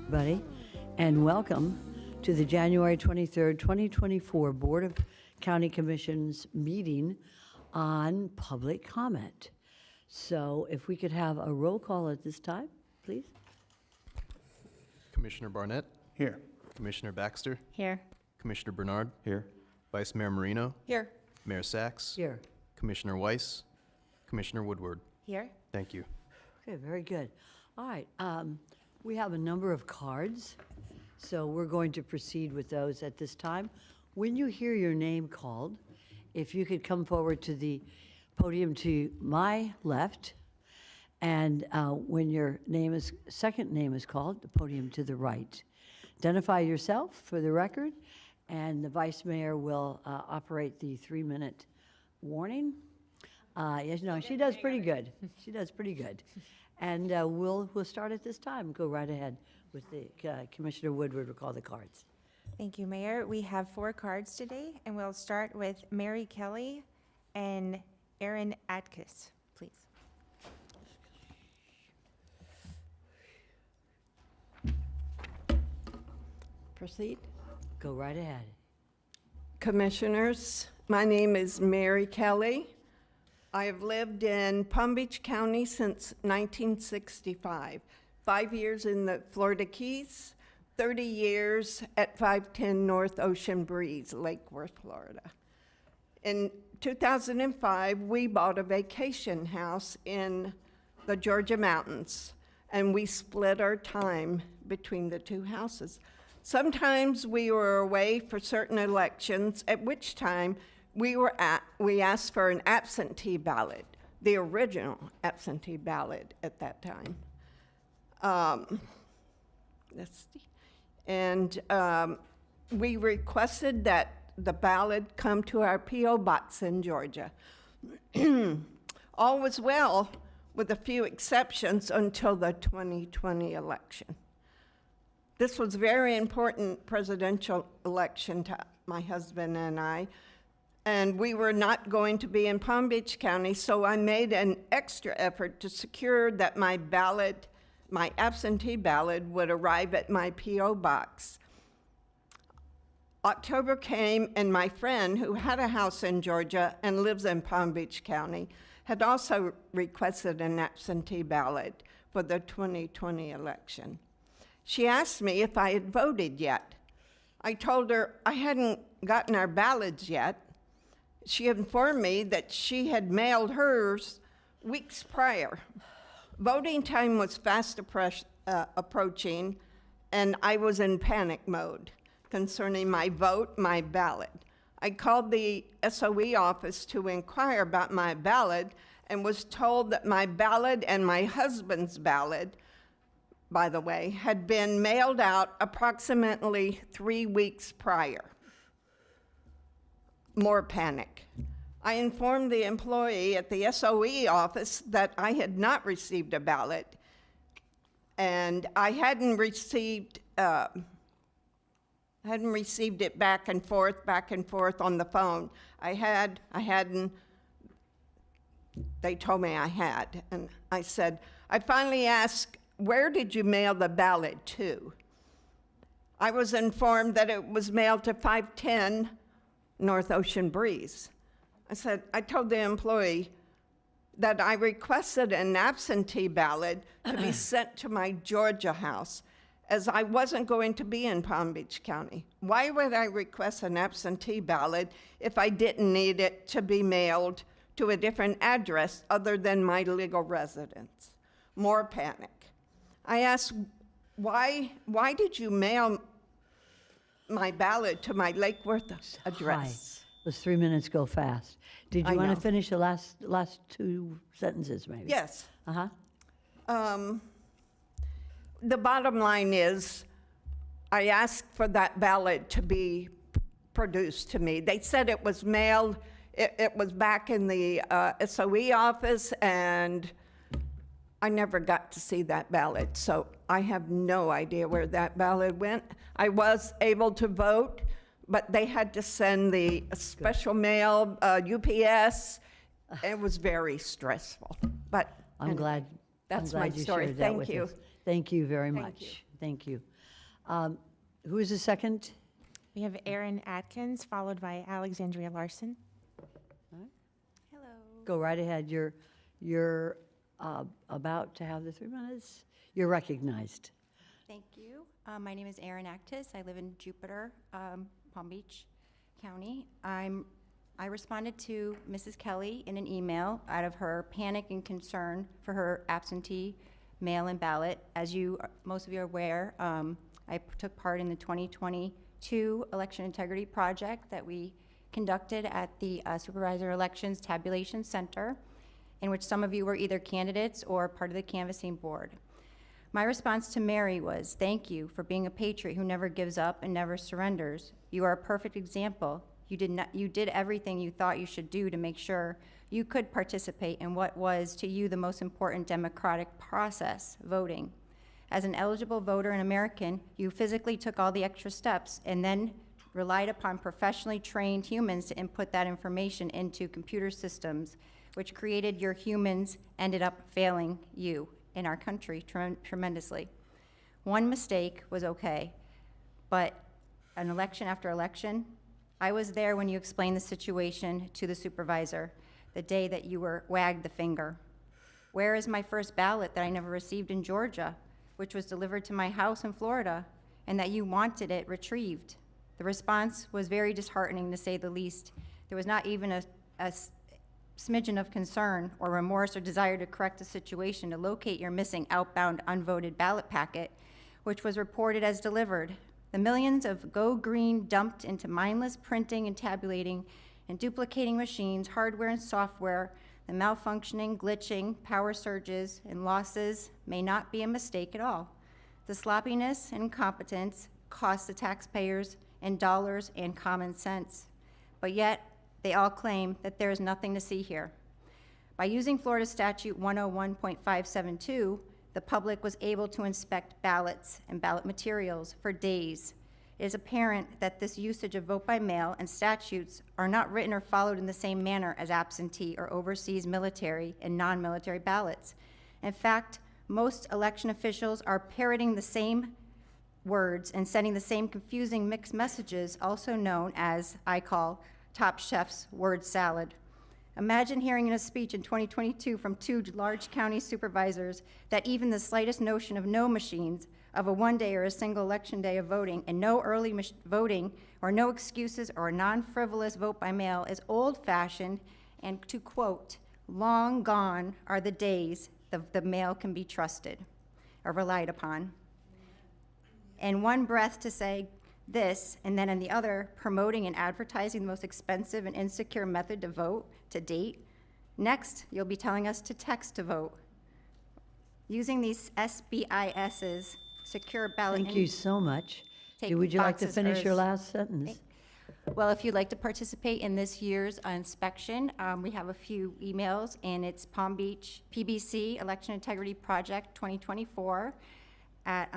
everybody, and welcome to the January 23rd, 2024 Board of County Commissions meeting on public comment. So if we could have a roll call at this time, please. Commissioner Barnett, Here. Commissioner Baxter, Here. Commissioner Bernard, Here. Vice Mayor Marino, Here. Mayor Sachs, Here. Commissioner Weiss, Commissioner Woodward. Here. Thank you. Okay, very good. All right, we have a number of cards, so we're going to proceed with those at this time. When you hear your name called, if you could come forward to the podium to my left, and when your second name is called, the podium to the right. Identify yourself for the record, and the Vice Mayor will operate the 3-minute warning. Yes, no, she does pretty good. She does pretty good. And we'll start at this time. Go right ahead with the Commissioner Woodward will call the cards. Thank you, Mayor. We have 4 cards today, and we'll start with Mary Kelly and Aaron Atkiss, please. Proceed. Go right ahead. Commissioners, my name is Mary Kelly. I have lived in Palm Beach County since 1965, 5 years in the Florida Keys, 30 years at 510 North Ocean Breeze, Lake Worth, Florida. In 2005, we bought a vacation house in the Georgia mountains, and we split our time between the 2 houses. Sometimes we were away for certain elections, at which time we asked for an absentee ballot, the original absentee ballot at that time. We requested that the ballot come to our P.O. box in Georgia. All was well, with a few exceptions, until the 2020 election. This was a very important presidential election to my husband and I, and we were not going to be in Palm Beach County, so I made an extra effort to secure that my absentee ballot would arrive at my P.O. box. October came, and my friend, who had a house in Georgia and lives in Palm Beach County, had also requested an absentee ballot for the 2020 election. She asked me if I had voted yet. I told her I hadn't gotten our ballots yet. She informed me that she had mailed hers weeks prior. Voting time was fast approaching, and I was in panic mode concerning my vote, my ballot. I called the SOE office to inquire about my ballot and was told that my ballot and my husband's ballot, by the way, had been mailed out approximately 3 weeks prior. More panic. I informed the employee at the SOE office that I had not received a ballot, and I hadn't received it back and forth on the phone. I hadn't. They told me I had, and I said, I finally asked, where did you mail the ballot to? I was informed that it was mailed to 510 North Ocean Breeze. I told the employee that I requested an absentee ballot to be sent to my Georgia house, as I wasn't going to be in Palm Beach County. Why would I request an absentee ballot if I didn't need it to be mailed to a different address other than my legal residence? More panic. I asked, why did you mail my ballot to my Lake Worth address? Hi. Those 3 minutes go fast. Did I you want know. to finish the last 2 sentences, maybe? Yes. Uh-huh. The bottom line is, I asked for that ballot to be produced to me. They said it was mailed, it was back in the SOE office, and I never got to see that ballot, so I have no idea where that ballot went. I was able to vote, but they had to send the special mail, UPS. It was very stressful, but I'm glad that's I'm glad my you story. shared that Thank with you. us. Thank you very Thank much. you. Thank you. Who is the second? We have Aaron Atkins, followed by Alexandria Larson. Hello. Go right ahead. You're about to have the 3 minutes. You're recognized. Thank you. My name is Erin Actis. I live in Jupiter, Palm Beach County. I responded to Mrs. Kelly in an email out of her panic and concern for her absentee mail-in ballot. As most of you are aware, I took part in the 2022 election integrity project that we conducted at the Supervisor Elections Tabulation Center, in which some of you were either candidates or part of the canvassing board. My response to Mary was, "Thank you for being a patriot who never gives up and never surrenders. You are a perfect example. You did everything you thought you should do to make sure you could participate in what was to you the most important democratic process, voting. As an eligible voter and American, you physically took all the extra steps and then relied upon professionally trained humans to input that information into computer systems, which created your humans ended up failing you in our country tremendously. One mistake was okay, but an election after election, I was there when you explained the situation to the supervisor, the day that you were wagged the finger. Where is my first ballot that I never received in Georgia, which was delivered to my house in Florida, and that you wanted it retrieved? The response was very disheartening, to say the least. There was not even a smidgen of concern or remorse or desire to correct the situation to locate your missing outbound unvoted ballot packet, which was reported as delivered. The millions of Go Green dumped into mindless printing and tabulating and duplicating machines, hardware and software, the malfunctioning, glitching, power surges, and losses may not be a mistake at all. The sloppiness and incompetence cost the taxpayers in dollars and common sense. But yet, they all claim that there is nothing to see here. By using Florida Statute 101.572, the public was able to inspect ballots and ballot materials for days. It is apparent that this usage of vote by mail and statutes are not written or followed in the same manner as absentee or overseas military and non-military ballots. In fact, most election officials are parroting the same words and sending the same confusing mixed messages, also known as, I call, Top Chef's word salad. Imagine hearing in a speech in 2022 from two large county supervisors that even the slightest notion of no machines, of a one-day or a single election day of voting, and no early voting, or no excuses, or a non-frivolous vote by mail is old-fashioned, and to quote, long gone are the days the mail can be trusted or relied upon. In one breath to say this, and then in the other, promoting and advertising the most expensive and insecure method to vote to date. Next, you'll be telling us to text to vote. Using these SBISs, secure ballot. Thank you so much. Take Would you like to boxes finish your or- last sentence? Well, if you'd like to participate in this year's inspection, we have a few emails, and it's Palm Beach PBC Election Integrity Project 2024 at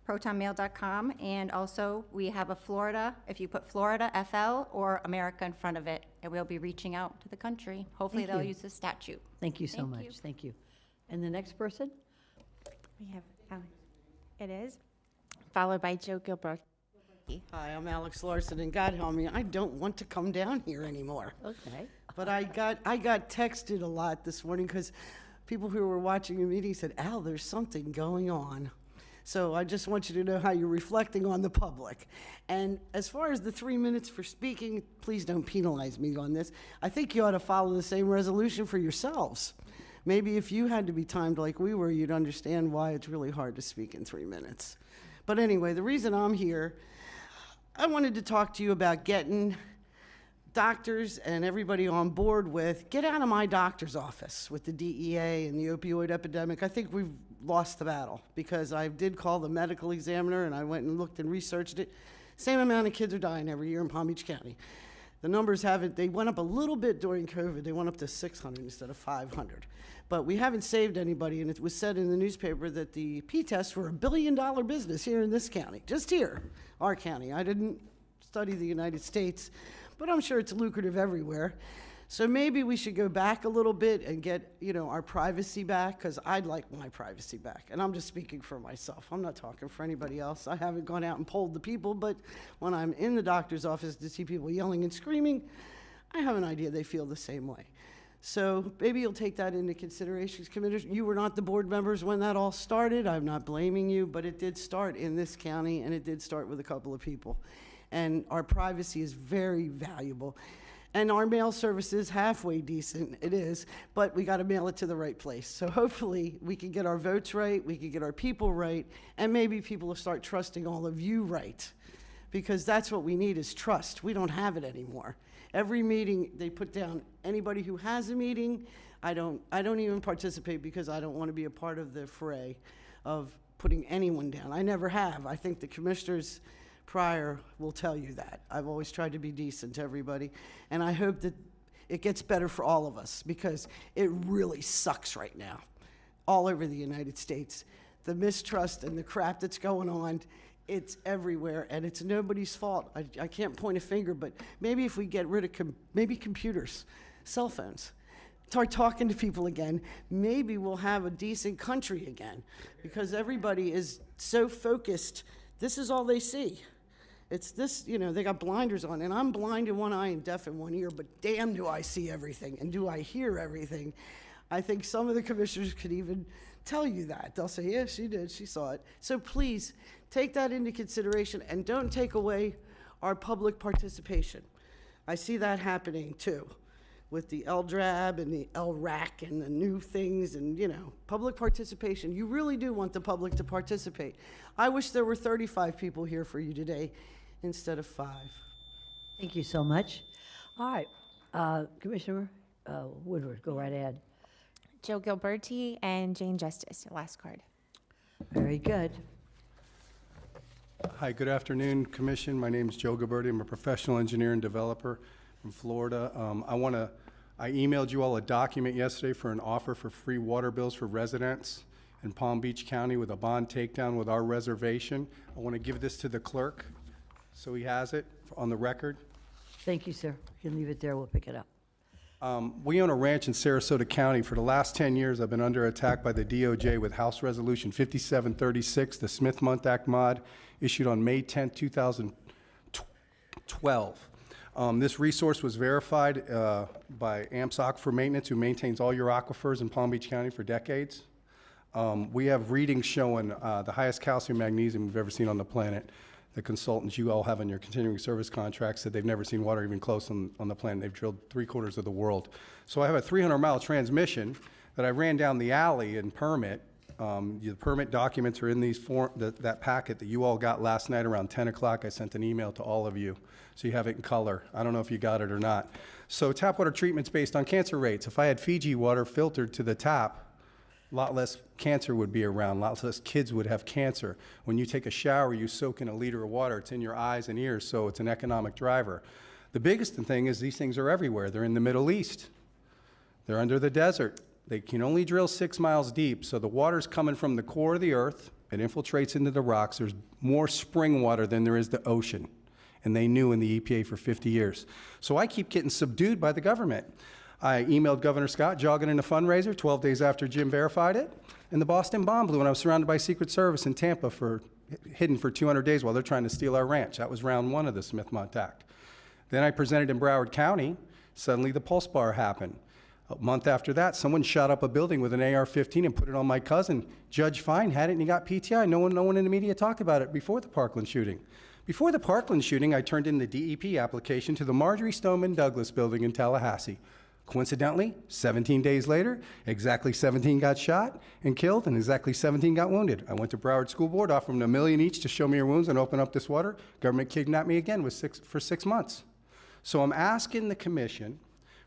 protonmail.com, and also we have a Florida, if you put Florida FL or America in front of it, and we'll be reaching out to the country. Hopefully Thank they'll you. use the statute. Thank you so Thank much. you. Thank you. And the next person? We have Alex. It is, followed by Joe Gilbrook. Hi, I'm Alex Larson, and God help me, I don't want to come down here anymore. Okay. But I got texted a lot this morning because people who were watching the meeting said, Al, there's something going on. So I just want you to know how you're reflecting on the public. And as far as the 3 minutes for speaking, please don't penalize me on this. I think you ought to follow the same resolution for yourselves. Maybe if you had to be timed like we were, you'd understand why it's really hard to speak in 3 minutes. But anyway, the reason I'm here, I wanted to talk to you about getting doctors and everybody on board with, get out of my doctor's office with the DEA and the opioid epidemic. I think we've lost the battle because I did call the medical examiner and I went and looked and researched it. Same amount of kids are dying every year in Palm Beach County. The numbers they went up a little bit during COVID. They went up to 600 instead of 500. But we haven't saved anybody, and it was said in the newspaper that the P-tests were $1 billion business here in this county, just here, our county. I didn't study the United States, but I'm sure it's lucrative everywhere. So maybe we should go back a little bit and get, our privacy back, because I'd like my privacy back. And I'm just speaking for myself. I'm not talking for anybody else. I haven't gone out and polled the people, but when I'm in the doctor's office to see people yelling and screaming, I have an idea they feel the same way. So maybe you'll take that into consideration, committers. You were not the board members when that all started. I'm not blaming you, but it did start in this county, and it did start with a couple of people. And our privacy is very valuable. And our mail service is halfway decent, it is, but we got to mail it to the right place. So hopefully we can get our votes right, we can get our people right, and maybe people will start trusting all of you right. Because that's what we need is trust. We don't have it anymore. Every meeting, they put down anybody who has a meeting. I don't even participate because I don't want to be a part of the fray of putting anyone down. I never have. I think the commissioners prior will tell you that. I've always tried to be decent to everybody, and I hope that it gets better for all of us, because it really sucks right now all over the United States. The mistrust and the crap that's going on, it's everywhere, and it's nobody's fault. I can't point a finger, but maybe if we get rid of maybe computers, cell phones, start talking to people again, maybe we'll have a decent country again, because everybody is so focused. This is all they see. It's this, they got blinders on, and I'm blind in one eye and deaf in one ear, but damn do I see everything, and do I hear everything. I think some of the commissioners could even tell you that. They'll say, yeah, she did, she saw it. So please, take that into consideration, and don't take away our public participation. I see that happening too, with the LDRAB and the LRAC and the new things, and public participation. You really do want the public to participate. I wish there were 35 people here for you today instead of 5. Thank you so much. All right, Commissioner Woodward, go right ahead. Joe Gilberti and Jane Justice, last card. Very good. Hi, good afternoon, Commission. My name is Joe Gilberti. I'm a professional engineer and developer from Florida. I emailed you all a document yesterday for an offer for free water bills for residents in Palm Beach County with a bond takedown with our reservation. I want to give this to the clerk so he has it on the record. Thank you, sir. You can leave it there, we'll pick it up. We own a ranch in Sarasota County. For the last 10 years, I've been under attack by the DOJ with House Resolution 5736, the Smith-Mundt Act mod, issued on May 10, 2012. This resource was verified by AMPS Aquifer Maintenance, who maintains all your aquifers in Palm Beach County for decades. We have readings showing the highest calcium magnesium we've ever seen on the planet. The consultants you all have on your continuing service contracts said they've never seen water even close on the planet. They've drilled 3/4 of the world. So I have a 300-mile transmission that I ran down the alley and permit. The permit documents are in that packet that you all got last night around 10 o'clock. I sent an email to all of you, so you have it in color. I don't know if you got it or not. So tap water treatment's based on cancer rates. If I had Fiji water filtered to the tap, a lot less cancer would be around, a lot less kids would have cancer. When you take a shower, you soak in a liter of water. It's in your eyes and ears, so it's an economic driver. The biggest thing is these things are everywhere. They're in the Middle East. They're under the desert. They can only drill 6 miles deep, so the water's coming from the core of the earth. It infiltrates into the rocks. There's more spring water than there is the ocean, and they knew in the EPA for 50 years. So I keep getting subdued by the government. I emailed Governor Scott, jogging in a fundraiser 12 days after Jim verified it, and the Boston bomb blew when I was surrounded by Secret Service in Tampa hidden for 200 days while they're trying to steal our ranch. That was round 1 of the Smith-Mundt Act. Then I presented in Broward County. Suddenly the Pulse Bar happened. A month after that, someone shot up a building with an AR-15 and put it on my cousin. Judge Fine had it and he got PTI. No one in the media talked about it before the Parkland shooting. Before the Parkland shooting, I turned in the DEP application to the Marjorie Stoneman Douglas building in Tallahassee. Coincidentally, 17 days later, exactly 17 got shot and killed, and exactly 17 got wounded. I went to Broward School Board, offered them $1 million each to show me your wounds and open up this water. Government kidnapped me again for 6 months. So I'm asking the commission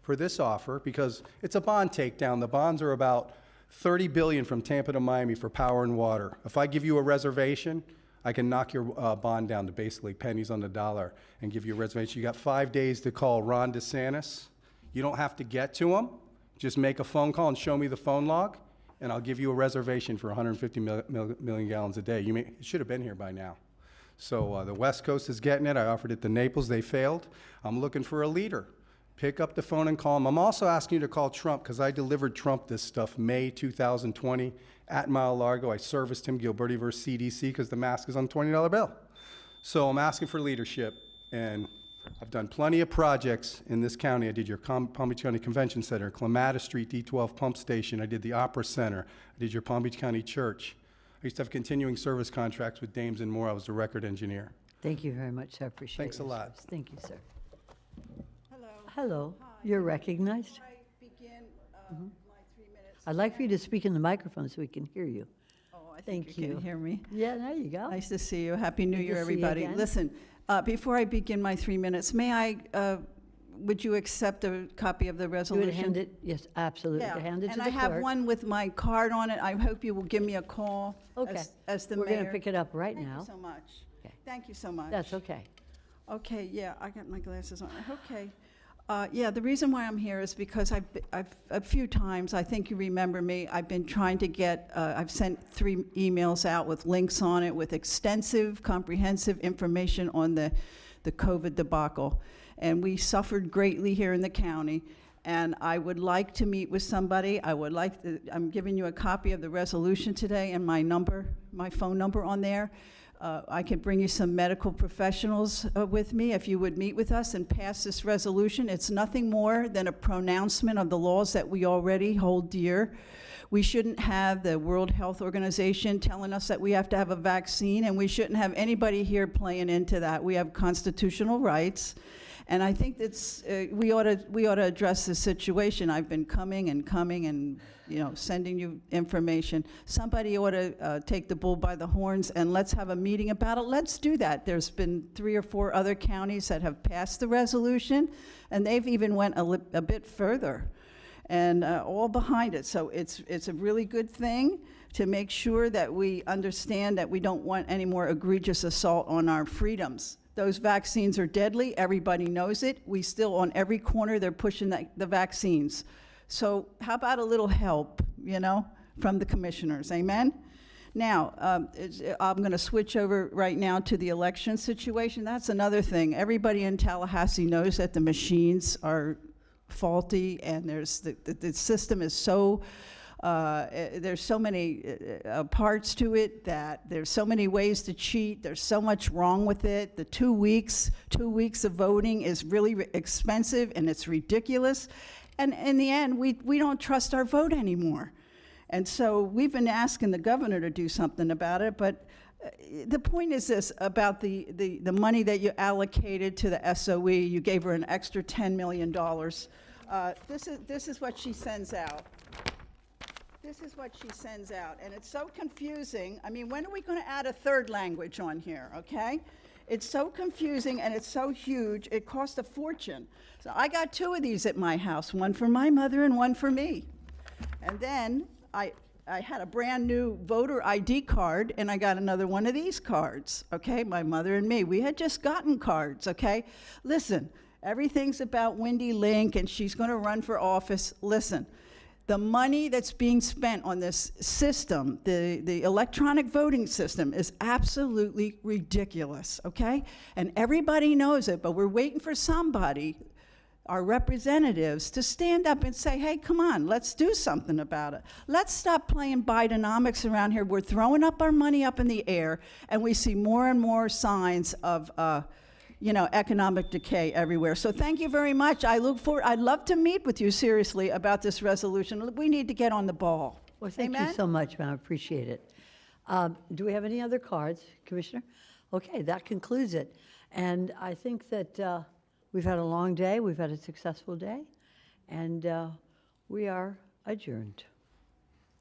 for this offer because it's a bond takedown. The bonds are about $30 billion from Tampa to Miami for power and water. If I give you a reservation, I can knock your bond down to basically pennies on the dollar and give you a reservation. You got 5 days to call Ron DeSantis. You don't have to get to him. Just make a phone call and show me the phone log, and I'll give you a reservation for 150 million gallons a day. It should have been here by now. So the West Coast is getting it. I offered it to Naples. They failed. I'm looking for a leader. Pick up the phone and call him. I'm also asking you to call Trump because I delivered Trump this stuff May 2020 at Mar-a-Lago. I serviced him Gilberti versus CDC because the mask is on the $20 bill. So I'm asking for leadership, and I've done plenty of projects in this county. I did your Palm Beach County Convention Center, Clematis Street D12 Pump Station. I did the Opera Center. I did your Palm Beach County Church. I used to have continuing service contracts with Dames and Moore. I was the record engineer. Thank you very much, I appreciate it. Thanks a lot. Thank you, sir. Hello. Hello, you're recognized. I begin my 3 minutes. I'd like for you to speak in the microphone so we can hear you. Oh, I Thank think you you. can hear me. Yeah, there you go. Nice to see you. Happy New Good Year, to see you everybody. again. Listen, before I begin my 3 minutes, would you accept a copy of the You would resolution? hand it, yes, absolutely, Yeah, hand it to and the I have clerk. one with my card on it. I hope you will give me a call Okay. as the We're mayor. going to pick it up right now. Thank you so much. Okay. Thank you so much. That's okay. Okay, yeah, I got my glasses on. Okay. Yeah, the reason why I'm here is because I've a few times, I think you remember me, I've been trying to get, I've sent 3 emails out with links on it, with extensive, comprehensive information on the COVID debacle. And we suffered greatly here in the county. And I would like to meet with somebody. I'm giving you a copy of the resolution today and my phone number on there. I could bring you some medical professionals with me if you would meet with us and pass this resolution. It's nothing more than a pronouncement of the laws that we already hold dear. We shouldn't have the World Health Organization telling us that we have to have a vaccine, and we shouldn't have anybody here playing into that. We have constitutional rights. And I think that's, we ought to address this situation. I've been coming and sending you information. Somebody ought to take the bull by the horns and let's have a meeting about it. Let's do that. There's been 3 or 4 other counties that have passed the resolution, and they've even went a bit further, and all behind it. So it's a really good thing to make sure that we understand that we don't want any more egregious assault on our freedoms. Those vaccines are deadly. Everybody knows it. We still, on every corner, they're pushing the vaccines. So how about a little help, from the commissioners? Amen? Now, I'm going to switch over right now to the election situation. That's another thing. Everybody in Tallahassee knows that the machines are faulty, and the system is so there's so many parts to it, that there's so many ways to cheat. There's so much wrong with it. The 2 weeks of voting is really expensive, and it's ridiculous. And in the end, we don't trust our vote anymore. And so we've been asking the governor to do something about it. But the point is this about the money that you allocated to the SOE. You gave her an extra $10 million. This is what she sends out. This is what she sends out, and it's so confusing. I mean, when are we going to add a 3rd language on here, okay? It's so confusing, and it's so huge, it costs a fortune. So I got 2 of these at my house, one for my mother and one for me. And then I had a brand new voter ID card, and I got another one of these cards, okay? My mother and me, we had just gotten cards, okay? Listen, everything's about Wendy Link, and she's going to run for office. Listen. The money that's being spent on this system, the electronic voting system, is absolutely ridiculous, okay? And everybody knows it, but we're waiting for somebody, our representatives, to stand up and say, hey, come on, let's do something about it. Let's stop playing Bidenomics around here. We're throwing up our money up in the air, and we see more and more signs of economic decay everywhere. So thank you very much. I'd love to meet with you seriously about this resolution. We need to get on the ball. Well, thank you Amen? so much, ma'am, I appreciate it. Do we have any other cards, Commissioner? Okay, that concludes it. And I think that we've had a long day, we've had a successful day, and we are adjourned.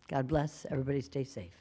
God bless, everybody stay safe.